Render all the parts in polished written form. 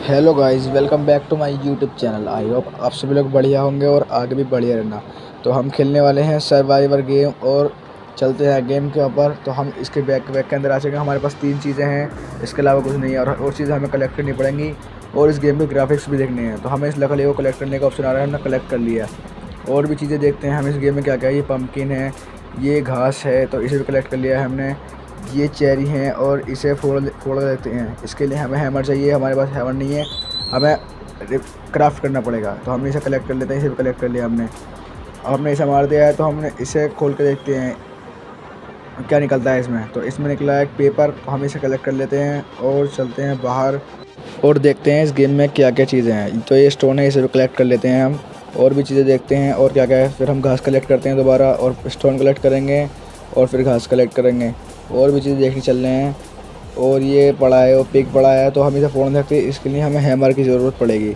Hello guys, welcome back to my YouTube channel. I hope आप सभी लोग बढ़िया होंगे और आगे भी बढ़िया रहना। तो हम खेलने वाले हैं सर्वाइवर गेम और चलते हैं गेम के ऊपर। तो हम इसके बैक के अंदर आ चुके हैं। हमारे पास 3 चीज़ें हैं, इसके अलावा कुछ नहीं है और चीज़ें हमें कलेक्ट करनी पड़ेंगी और इस गेम के ग्राफिक्स भी देखने हैं। तो हमें इस लकड़ी को कलेक्ट करने का ऑप्शन आ रहा है, हमने कलेक्ट कर लिया। और भी चीज़ें देखते हैं हम इस गेम में क्या क्या है। ये पम्पकिन है, ये घास है, तो इसे भी कलेक्ट कर लिया है हमने। ये चेरी हैं और इसे फोड़ देते हैं। इसके लिए हमें हैमर चाहिए, हमारे पास हैमर नहीं है, हमें क्राफ्ट करना पड़ेगा। तो हमने इसे कलेक्ट कर लेते हैं, इसे भी कलेक्ट कर लिया हमने। अब हमने इसे मार दिया है, तो हमने इसे खोल के देखते हैं क्या निकलता है इसमें। तो इसमें निकला है एक पेपर, तो हम इसे कलेक्ट कर लेते हैं और चलते हैं बाहर और देखते हैं इस गेम में क्या क्या चीज़ें हैं। तो ये स्टोन है, इसे भी कलेक्ट कर लेते हैं हम। और भी चीज़ें देखते हैं और क्या क्या है। फिर हम घास कलेक्ट करते हैं दोबारा और स्टोन कलेक्ट करेंगे और फिर घास कलेक्ट करेंगे। और भी चीज़ें देखने चल रहे हैं। और ये पड़ा है और पिक पड़ा है, तो हम इसे फोड़ नहीं सकते, इसके लिए हमें हैमर की ज़रूरत पड़ेगी।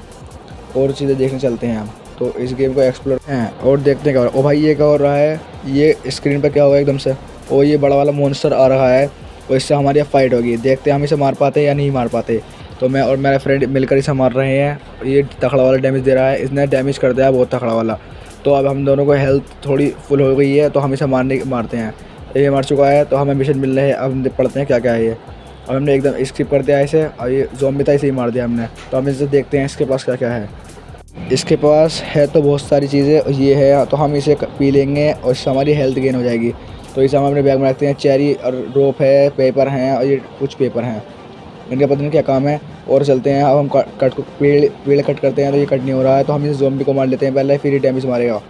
और चीज़ें देखने चलते हैं हम। तो इस गेम को एक्सप्लोर हैं और देखते हैं क्या हो रहा है। ओ भाई, ये क्या हो रहा है, ये स्क्रीन पर क्या होगा एकदम से। और ये बड़ा वाला मॉन्स्टर आ रहा है और इससे हमारी अब फाइट होगी। देखते हैं हम इसे मार पाते हैं या नहीं मार पाते। तो मैं और मेरा फ्रेंड मिलकर इसे मार रहे हैं। ये तगड़ा वाला डैमेज दे रहा है, इसने डैमेज कर दिया है बहुत तगड़ा वाला। तो अब हम दोनों को हेल्थ थोड़ी फुल हो गई है, तो हम इसे मारते हैं। ये मार चुका है, तो हमें मिशन मिल रहे हैं। अब हम पढ़ते हैं क्या क्या है ये। अब हमने एकदम स्किप कर दिया इसे, और ये ज़ॉम्बी था, इसे ही मार दिया हमने। तो हम इसे देखते हैं इसके पास क्या क्या है। इसके पास है तो बहुत सारी चीज़ें, ये है तो हम इसे पी लेंगे और इससे हमारी हेल्थ गेन हो जाएगी। तो इसे हम अपने बैग में रखते हैं। चेरी और रोप है, पेपर हैं और ये कुछ पेपर हैं, इनका पता नहीं क्या काम है। और चलते हैं। अब हम पेड़ कट करते हैं, तो ये कट नहीं हो रहा है, तो हम इस ज़ॉम्बी को मार लेते हैं पहले, फिर ये डैमेज मारेगा।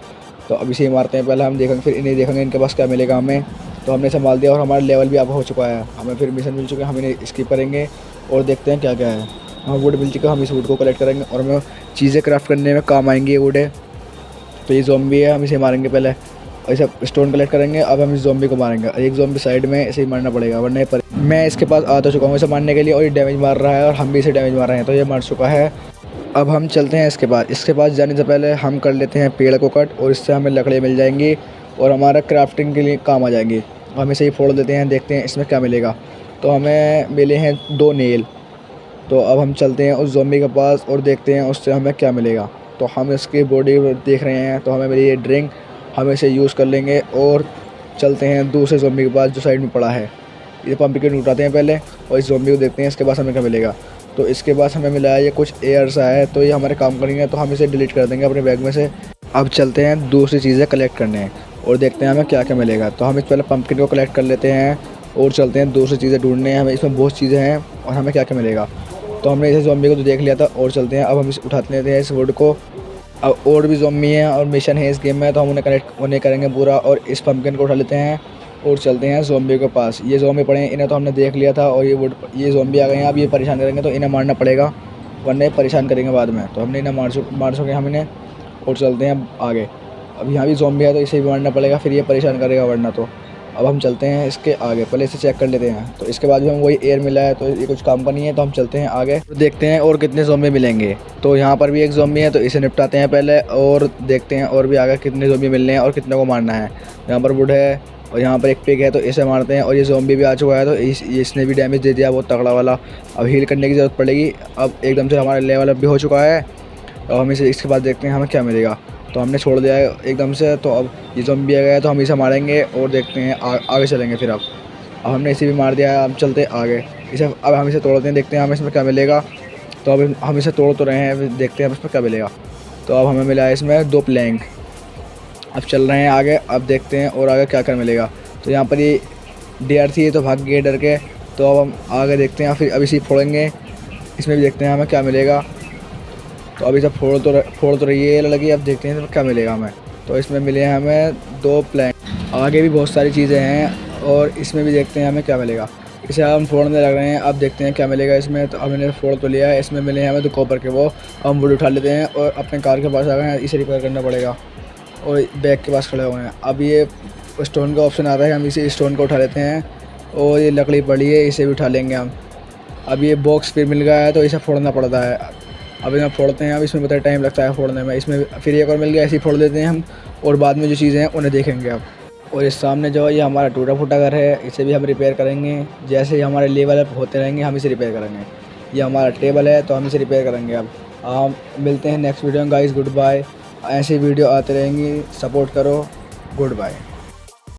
तो अब इसे ही मारते हैं पहले हम, देखेंगे फिर इन्हें देखेंगे इनके पास क्या मिलेगा हमें। तो हमने संभाल दिया और हमारा लेवल भी अब हो चुका है, हमें फिर मिशन मिल चुके हैं। हम इन्हें स्किप करेंगे और देखते हैं क्या क्या है। हमें वुड मिल चुका है, हम इस वुड को कलेक्ट करेंगे और हमें चीज़ें क्राफ्ट करने में काम आएंगी। ये वुड है, तो ये ज़ॉम्बी है, हम इसे मारेंगे पहले और इसे स्टोन कलेक्ट करेंगे। अब हम इस ज़ॉम्बी को मारेंगे। एक ज़ॉम्बी साइड में, इसे ही मारना पड़ेगा वरना पर मैं इसके पास आ तो चुका हूँ इसे मारने के लिए, और ये डैमेज मार रहा है और हम भी इसे डैमेज मार रहे हैं। तो ये मर चुका है। अब हम चलते हैं इसके पास जाने से पहले हम कर लेते हैं पेड़ को कट, और इससे हमें लकड़ी मिल जाएंगी और हमारा क्राफ्टिंग के लिए काम आ जाएंगी। हम इसे ही फोड़ देते हैं, देखते हैं इसमें क्या मिलेगा। तो हमें मिले हैं 2 नेल। तो अब हम चलते हैं उस ज़ॉम्बी के पास और देखते हैं उससे हमें क्या मिलेगा। तो हम इसकी बॉडी देख रहे हैं, तो हमें मिली ये ड्रिंक, हम इसे यूज़ कर लेंगे और चलते हैं दूसरे ज़ॉम्बी के पास जो साइड में पड़ा है। ये पम्पकिन उठाते हैं पहले और इस ज़ॉम्बी को देखते हैं इसके पास हमें क्या मिलेगा। तो इसके पास हमें मिला है ये कुछ एयर सा है, तो ये हमारे काम करेंगे, तो हम इसे डिलीट कर देंगे अपने बैग में से। अब चलते हैं दूसरी चीज़ें कलेक्ट करने और देखते हैं हमें क्या क्या मिलेगा। तो हम इस पहले पम्पकिन को कलेक्ट कर लेते हैं और चलते हैं दूसरी चीज़ें ढूंढने। हमें इसमें बहुत चीज़ें हैं और हमें क्या क्या मिलेगा। तो हमने इसे ज़ॉम्बी को तो देख लिया था और चलते हैं। अब हम इसे उठाते लेते हैं इस वुड को। अब और भी ज़ॉम्बी हैं और मिशन है इस गेम में, तो हम उन्हें करेंगे पूरा। और इस पम्पकिन को उठा लेते हैं और चलते हैं ज़ॉम्बी के पास। ये ज़ॉम्बी पड़े हैं, इन्हें तो हमने देख लिया था और ये ज़ॉम्बी आ गए हैं। अब ये परेशान करेंगे, तो इन्हें मारना पड़ेगा वरना ये परेशान करेंगे बाद में। तो हमने इन्हें मार चुके हम इन्हें और चलते हैं आगे। अब यहाँ भी ज़ॉम्बी है, तो इसे भी मारना पड़ेगा, फिर ये परेशान करेगा वरना। तो अब हम चलते हैं इसके आगे, पहले इसे चेक कर लेते हैं। तो इसके बाद भी हम वही एयर मिला है, तो ये कुछ काम का नहीं है। तो हम चलते हैं आगे, तो देखते हैं और कितने ज़ॉम्बी मिलेंगे। तो यहाँ पर भी एक ज़ॉम्बी है, तो इसे निपटाते हैं पहले और देखते हैं और भी आगे कितने ज़ॉम्बी मिलने हैं और कितने को मारना है। यहाँ पर वुड है और यहाँ पर एक पिग है, तो इसे मारते हैं। और ये ज़ॉम्बी भी आ चुका है, तो इसने भी डैमेज दे दिया बहुत तगड़ा वाला। अब हील करने की ज़रूरत पड़ेगी। अब एकदम से हमारा लेवल अप भी हो चुका है और हम इसे इसके बाद देखते हैं हमें क्या मिलेगा। तो हमने छोड़ दिया है एकदम से। तो अब ये ज़ॉम्बी आ गया है, तो हम इसे मारेंगे और देखते हैं आगे चलेंगे। फिर अब हमने इसे भी मार दिया है, अब चलते आगे। अब हम इसे तोड़ते हैं, देखते हैं हमें इसमें क्या मिलेगा। तो अब हम इसे तोड़ तो रहे हैं, अब देखते हैं अब इसमें क्या मिलेगा। तो अब हमें मिला है इसमें 2 प्लैंक। अब चल रहे हैं आगे, अब देखते हैं और आगे क्या क्या मिलेगा। तो यहाँ पर ये डेयर थी, तो भाग गए डर के। तो अब हम आगे देखते हैं, फिर अब इसे फोड़ेंगे, इसमें भी देखते हैं हमें क्या मिलेगा। तो अभी सब फोड़ तो रही है लड़की, अब देखते हैं क्या मिलेगा हमें। तो इसमें मिले हैं हमें 2 प्लैंक। आगे भी बहुत सारी चीज़ें हैं और इसमें भी देखते हैं हमें क्या मिलेगा। इसे हम फोड़ने लग रहे हैं, अब देखते हैं क्या मिलेगा इसमें। तो हमने फोड़ तो लिया है, इसमें मिले हैं हमें 2 कॉपर के, वो हम वुड उठा लेते हैं और अपने कार के पास आ गए हैं, इसे रिपेयर करना पड़ेगा। और बैग के पास खड़े हुए हैं। अब ये स्टोन का ऑप्शन आ रहा है, हम इसे स्टोन को उठा लेते हैं। और ये लकड़ी पड़ी है, इसे भी उठा लेंगे हम। अब ये बॉक्स फिर मिल गया है, तो इसे फोड़ना पड़ता है। अब इन्हें फोड़ते हैं, अब इसमें पता है टाइम लगता है फोड़ने में। इसमें फिर एक और मिल गया, ऐसे ही फोड़ देते हैं हम और बाद में जो चीज़ें हैं उन्हें देखेंगे अब। और इस सामने जो है ये हमारा टूटा फूटा घर है, इसे भी हम रिपेयर करेंगे। जैसे ही हमारे लेवल अप होते रहेंगे हम इसे रिपेयर करेंगे। ये हमारा टेबल है, तो हम इसे रिपेयर करेंगे अब। मिलते हैं नेक्स्ट वीडियो में गाइस, गुड बाय। ऐसी वीडियो आते रहेंगी, सपोर्ट करो, गुड बाय।